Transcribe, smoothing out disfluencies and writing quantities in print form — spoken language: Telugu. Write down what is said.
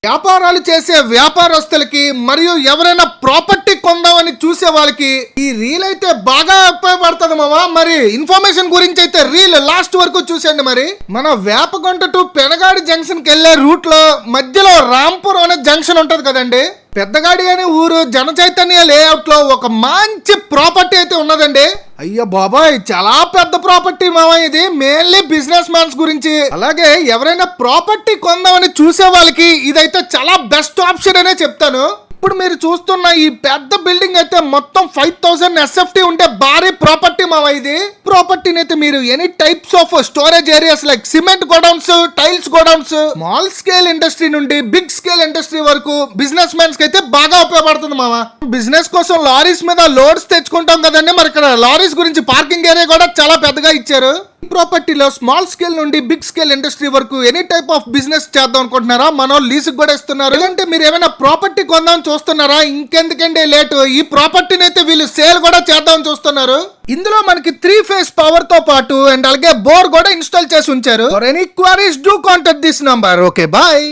వ్యాపారాలు చేసే వ్యాపారస్తులకి మరియు ఎవరైనా ప్రాపర్టీ కొందామని చూసే వాళ్ళకి ఈ రీల్ అయితే బాగా ఉపయోగపడుతుంది మామ. మరి ఇన్ఫర్మేషన్ గురించి అయితే రీల్ లాస్ట్ వరకు చూసండి. మరి మన వేపగుంట టు పెనగాడి జంక్షన్ కి వెళ్లే రూట్ లో మధ్యలో రాంపూర్ అనే జంక్షన్ ఉంటది కదండి. పెద్దగాడి అనే ఊరు జన చైతన్య లేఅవుట్ లో ఒక మంచి ప్రాపర్టీ అయితే ఉన్నదండి. అయ్యో బాబాయ్, చాలా పెద్ద ప్రాపర్టీ మామ. ఇది మెయిన్లీ బిజినెస్ మ్యాన్స్ గురించి, అలాగే ఎవరైనా ప్రాపర్టీ కొందామని చూసే వాళ్ళకి ఇదైతే చాలా బెస్ట్ ఆప్షన్ అనే చెప్తాను. ఇప్పుడు మీరు చూస్తున్న ఈ పెద్ద బిల్డింగ్ అయితే మొత్తం 5000 SFT ఉండే భారీ ప్రాపర్టీ మామ. ఇది ప్రాపర్టీని అయితే మీరు any types of storage areas like cement godowns, tiles godowns, small scale industry నుండి బిగ్ స్కేల్ ఇండస్ట్రీ వరకు బిజినెస్ మ్యాన్స్ కి అయితే బాగా ఉపయోగపడుతుంది మామ. బిజినెస్ కోసం లారీస్ మీద లోడ్స్ తెచ్చుకుంటాం కదండి, మరి ఇక్కడ లారీస్ గురించి పార్కింగ్ ఏరియా కూడా చాలా పెద్దగా ఇచ్చారు. ఈ ప్రాపర్టీలో స్మాల్ స్కేల్ నుండి బిగ్ స్కేల్ ఇండస్ట్రీ వరకు ఎనీ టైప్ ఆఫ్ బిజినెస్ చేద్దాం అనుకుంటున్నారా? మన లీజ్ కూడా ఇస్తున్నారు. ఎందుకంటే మీరు ఏమైనా ప్రాపర్టీ కొందాం చూస్తున్నారా? ఇంకెందుకంటే లేటు, ఈ ప్రాపర్టీని అయితే వీళ్ళు సేల్ కూడా చేద్దాం చూస్తున్నారు. ఇందులో మనకి 3 phase పవర్ తో పాటు అండ్ అలాగే బోర్ కూడా ఇన్స్టాల్ చేసి ఉంచారు. For any queries do contact this number. Okay, bye.